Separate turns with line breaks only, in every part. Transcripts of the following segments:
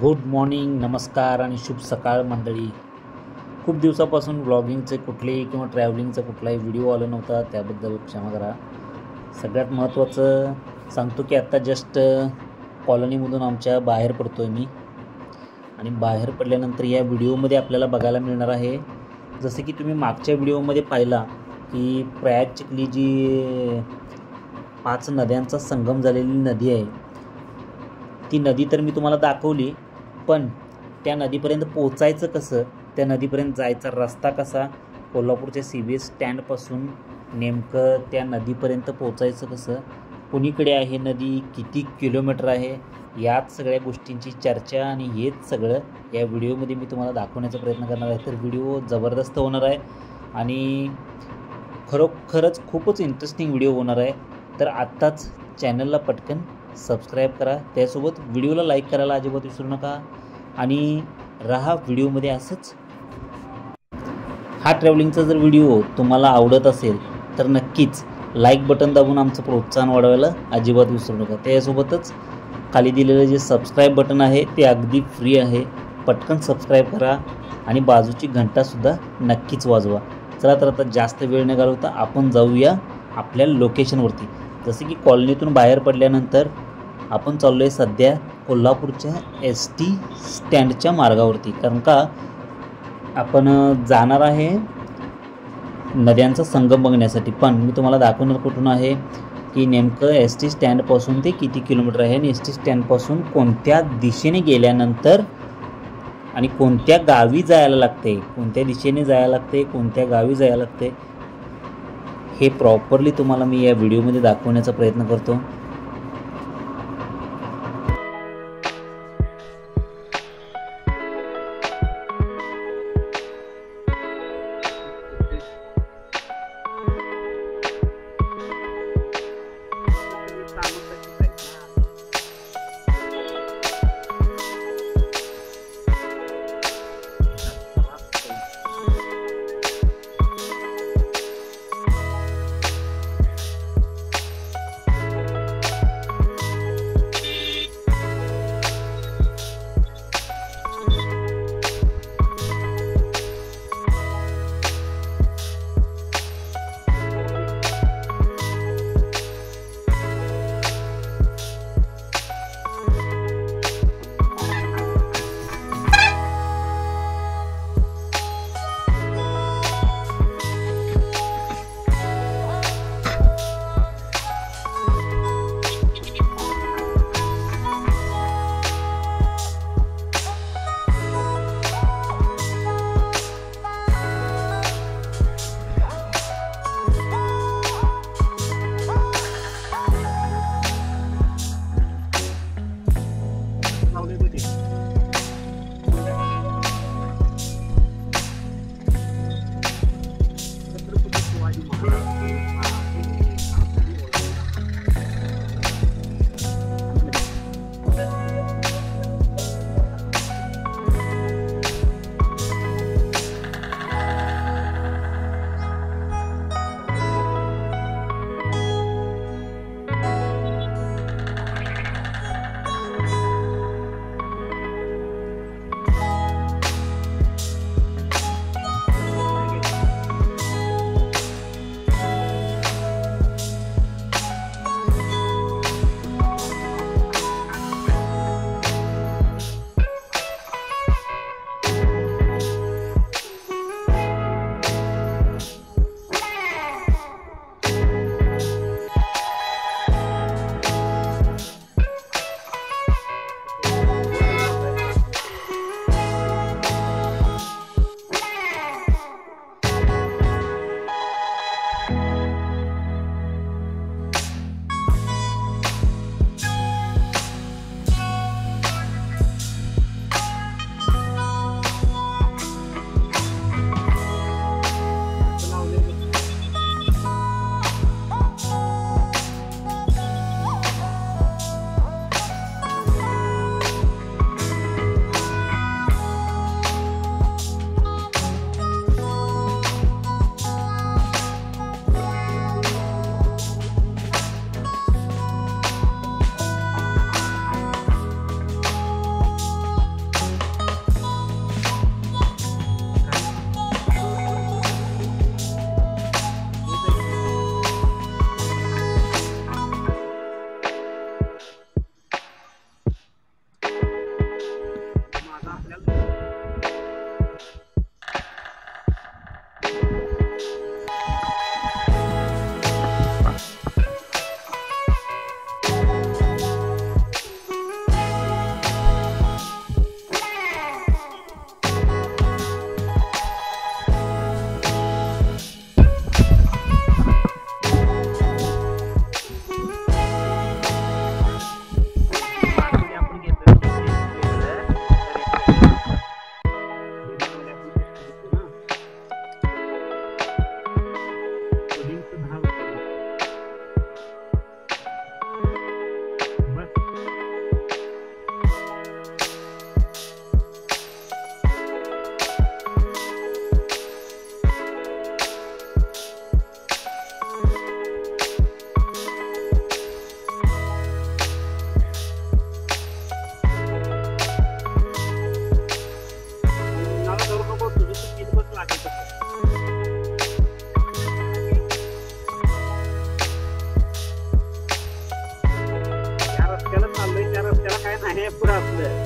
Good morning, नमस्कार आणि शुभ सकाळ मंडळी. खूप दिवसापासून व्लॉगिंगचे कुठलेही किंवा ट्रॅव्हलिंगचा कुठलाही व्हिडिओ आला नव्हता, त्याबद्दल क्षमा करा. सगळ्यात महत्त्वाचं सांगतो की आत्ता जस्ट कॉलनीमधून आमच्या बाहेर पडतो आहे मी. आणि बाहेर पडल्यानंतर या व्हिडिओमध्ये आपल्याला बघायला मिळणार आहे, जसे की तुम्ही मागच्या व्हिडिओमध्ये पाहिला की प्रयाग चिखली जी 5 नद्यांचा संगम झालेली नदी आहे, ती नदी तर मी तुम्हाला दाखवली, पण त्या नदीपर्यंत पोचायचं कसं, त्या नदीपर्यंत जायचा रस्ता कसा, कोल्हापूरच्या CBS स्टँडपासून नेमकं त्या नदीपर्यंत पोचायचं कसं, कुणीकडे आहे नदी, किती किलोमीटर आहे, याच सगळ्या गोष्टींची चर्चा आणि हेच सगळं या व्हिडिओमध्ये मी तुम्हाला दाखवण्याचा प्रयत्न करणार आहे. तर व्हिडिओ जबरदस्त होणार आहे आणि खरोखरच खूपच इंटरेस्टिंग व्हिडिओ होणार आहे. तर आत्ताच चॅनलला पटकन सबस्क्राईब करा, त्यासोबत व्हिडिओला लाईक करायला अजिबात विसरू नका आणि राहा व्हिडिओमध्ये असंच. हा ट्रॅव्हलिंगचा जर व्हिडिओ तुम्हाला आवडत असेल तर नक्कीच लाईक बटन दाबून आमचं प्रोत्साहन वाढवायला अजिबात विसरू नका. त्यासोबतच खाली दिलेलं जे सबस्क्राईब बटन आहे ते अगदी फ्री आहे, पटकन सबस्क्राईब करा आणि बाजूची घंटासुद्धा नक्कीच वाजवा. चला तर आता जास्त वेळ न घालवता आपण जाऊया आपल्या लोकेशनवरती. जसे की कॉलनीतून बाहेर पडल्यानंतर आपण चाललो आहे सध्या कोल्हापूरच्या ST स्टँडच्या मार्गावरती, कारण का आपण जाणार आहे नद्यांचा संगम बघण्यासाठी. पण मी तुम्हाला दाखवणार कुठून आहे की नेमकं ST स्टँडपासून ते किती किलोमीटर आहे आणि ST स्टँडपासून कोणत्या दिशेने गेल्यानंतर आणि कोणत्या गावी जायला लागते, कोणत्या दिशेने जायला लागते, कोणत्या गावी जायला लागते, हे प्रॉपरली तुम्हाला मी या व्हिडिओमध्ये दाखवण्याचा प्रयत्न करतो.
पुढे असलं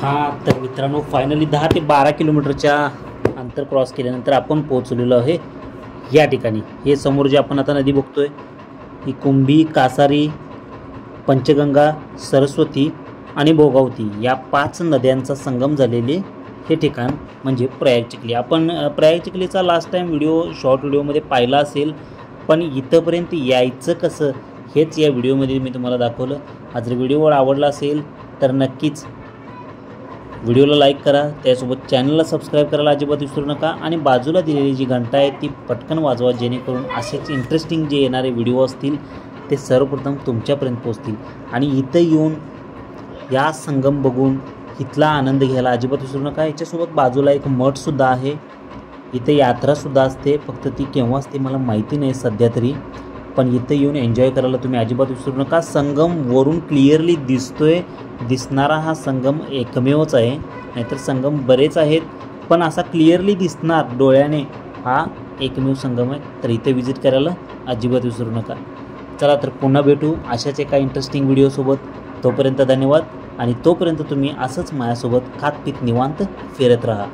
हा तर मित्रांनो फायनली 10 ते 12 किलोमीटरच्या अंतर क्रॉस केल्यानंतर आपण पोहोचलेलो आहे या ठिकाणी. हे समोर जे आपण आता नदी बघतोय ही कुंभी, कासारी, पंचगंगा, सरस्वती आणि भोगावती या 5 नद्यांचा संगम झालेले हे ठिकाण म्हणजे प्रयाग चिखली. आपण प्रयाग चिखलीचा लास्ट टाईम व्हिडिओ शॉर्ट व्हिडिओमध्ये पाहिला असेल, पण इथंपर्यंत यायचं कसं हेच या व्हिडिओमध्ये मी तुम्हाला दाखवलं. हा जर व्हिडिओ आवडला असेल तर नक्कीच व्हिडिओला लाईक करा, त्यासोबत चॅनलला सबस्क्राईब करायला अजिबात विसरू नका आणि बाजूला दिलेली जी घंटा आहे ती पटकन वाजवा, जेणेकरून असेच इंटरेस्टिंग जे येणारे व्हिडिओ असतील ते सर्वप्रथम तुमच्यापर्यंत पोहोचतील. आणि इथं येऊन या संगम बघून इथला आनंद घ्यायला अजिबात विसरू नका. याच्यासोबत बाजूला एक मठसुद्धा आहे, इथे यात्रासुद्धा असते, फक्त ती केव्हा असते मला माहिती नाही सध्या तरी, पण इथं येऊन एन्जॉय करायला तुम्ही अजिबात विसरू नका. संगम वरून क्लिअरली दिसतोय, दिसणारा हा संगम एकमेवच आहे, नाहीतर संगम बरेच आहेत, पण असा क्लिअरली दिसणार डोळ्याने हा एकमेव संगम आहे. तर इथे विजिट करायला अजिबात विसरू नका. चला तर पुन्हा भेटू अशाच एका इंटरेस्टिंग व्हिडिओसोबत. तोपर्यंत धन्यवाद आणि तोपर्यंत तुम्ही असंच माझ्यासोबत खात पीत निवांत फिरत राहा.